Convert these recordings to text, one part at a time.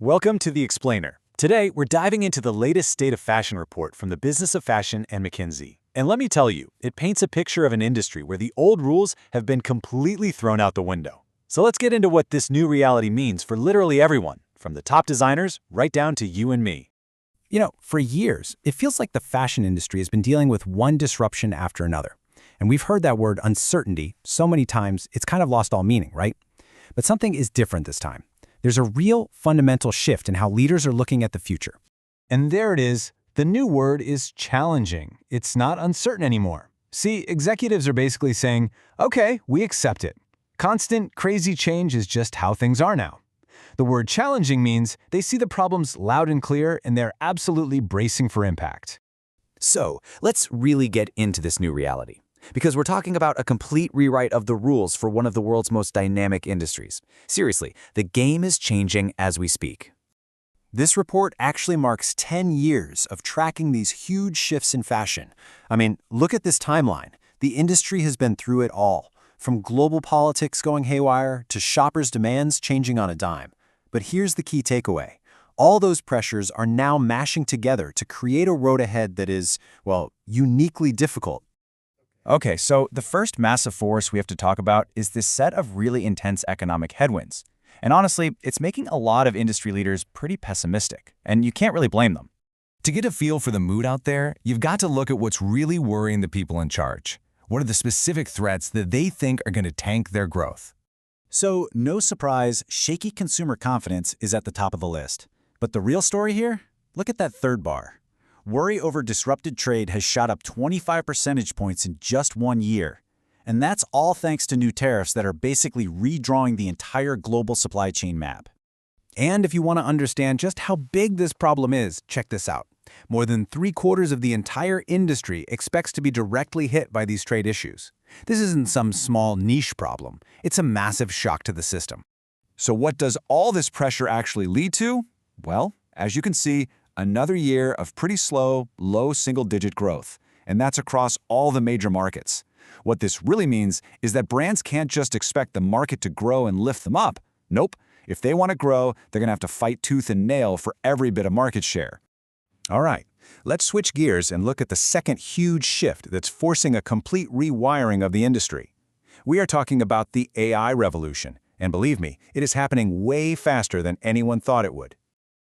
Welcome to The Explainer. Today, we're diving into the latest State of Fashion report from the Business of Fashion and McKinsey. And let me tell you, it paints a picture of an industry where the old rules have been completely thrown out the window. So let's get into what this new reality means for literally everyone, from the top designers right down to you and me. For years, it feels like the fashion industry has been dealing with one disruption after another. And we've heard that word uncertainty so many times, it's kind of lost all meaning, right? But something is different this time. There's a real fundamental shift in how leaders are looking at the future. And there it is. The new word is challenging. It's not uncertain anymore. See, executives are basically saying, okay, we accept it. Constant, crazy change is just how things are now. The word challenging means they see the problems loud and clear and they're absolutely bracing for impact. So, let's really get into this new reality. Because we're talking about a complete rewrite of the rules for one of the world's most dynamic industries. Seriously, the game is changing as we speak. This report actually marks 10 years of tracking these huge shifts in fashion. I mean, look at this timeline. The industry has been through it all, from global politics going haywire to shoppers' demands changing on a dime. But here's the key takeaway. All those pressures are now mashing together to create a road ahead that is, uniquely difficult. Okay, so the first massive force we have to talk about is this set of really intense economic headwinds. And honestly, it's making a lot of industry leaders pretty pessimistic, and you can't really blame them. To get a feel for the mood out there, you've got to look at what's really worrying the people in charge. What are the specific threats that they think are going to tank their growth? So, no surprise, shaky consumer confidence is at the top of the list. But the real story here? Look at that third bar. Worry over disrupted trade has shot up 25 percentage points in just 1 year. And that's all thanks to new tariffs that are basically redrawing the entire global supply chain map. And if you want to understand just how big this problem is, check this out. More than 3/4 of the entire industry expects to be directly hit by these trade issues. This isn't some small niche problem. It's a massive shock to the system. So what does all this pressure actually lead to? Well, as you can see, another year of pretty slow, low single-digit growth. And that's across all the major markets. What this really means is that brands can't just expect the market to grow and lift them up. Nope. If they want to grow, they're going to have to fight tooth and nail for every bit of market share. All right, let's switch gears and look at the second huge shift that's forcing a complete rewiring of the industry. We are talking about the AI revolution, and believe me, it is happening way faster than anyone thought it would.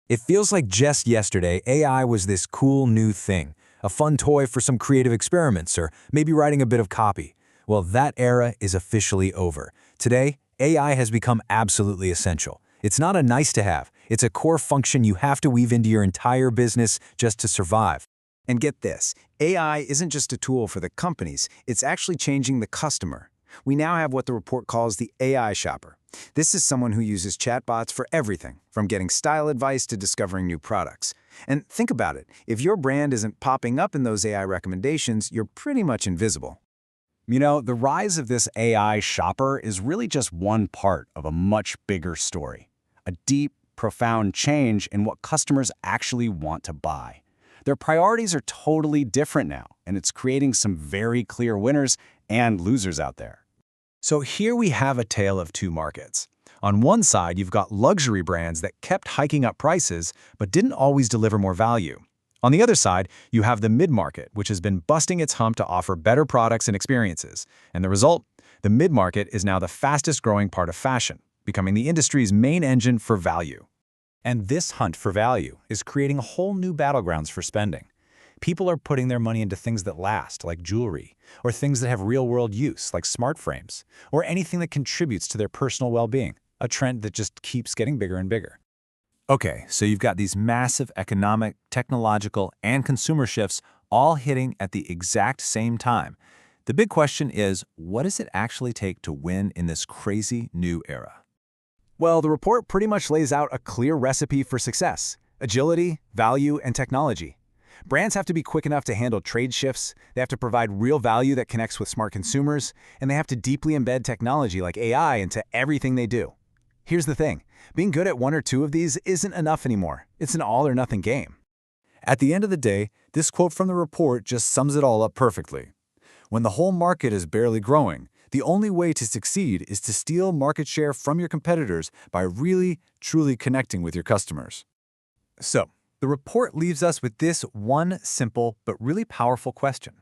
It feels like just yesterday, AI was this cool new thing, a fun toy for some creative experiments or maybe writing a bit of copy. Well, that era is officially over. Today, AI has become absolutely essential. It's not a nice-to-have. It's a core function you have to weave into your entire business just to survive. And get this, AI isn't just a tool for the companies, it's actually changing the customer. We now have what the report calls the AI shopper. This is someone who uses chatbots for everything, from getting style advice to discovering new products. And think about it, if your brand isn't popping up in those AI recommendations, you're pretty much invisible. The rise of this AI shopper is really just one part of a much bigger story. A deep, profound change in what customers actually want to buy. Their priorities are totally different now, and it's creating some very clear winners and losers out there. So here we have a tale of two markets. On one side, you've got luxury brands that kept hiking up prices but didn't always deliver more value. On the other side, you have the mid-market, which has been busting its hump to offer better products and experiences. And the result? The mid-market is now the fastest-growing part of fashion, becoming the industry's main engine for value. And this hunt for value is creating whole new battlegrounds for spending. People are putting their money into things that last, like jewelry, or things that have real-world use, like smart frames, or anything that contributes to their personal well-being, a trend that just keeps getting bigger and bigger. Okay, so you've got these massive economic, technological, and consumer shifts all hitting at the exact same time. The big question is, what does it actually take to win in this crazy new era? Well, the report pretty much lays out a clear recipe for success: agility, value, and technology. Brands have to be quick enough to handle trade shifts, they have to provide real value that connects with smart consumers, and they have to deeply embed technology like AI into everything they do. Here's the thing, being good at one or two of these isn't enough anymore. It's an all-or-nothing game. At the end of the day, this quote from the report just sums it all up perfectly. When the whole market is barely growing, The only way to succeed is to steal market share from your competitors by really, truly connecting with your customers. So, the report leaves us with this one simple but really powerful question.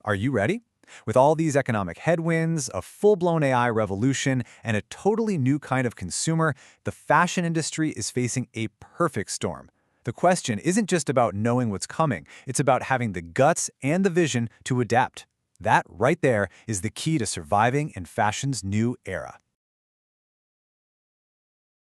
Are you ready? With all these economic headwinds, a full-blown AI revolution, and a totally new kind of consumer, the fashion industry is facing a perfect storm. The question isn't just about knowing what's coming, it's about having the guts and the vision to adapt. That right there is the key to surviving in fashion's new era.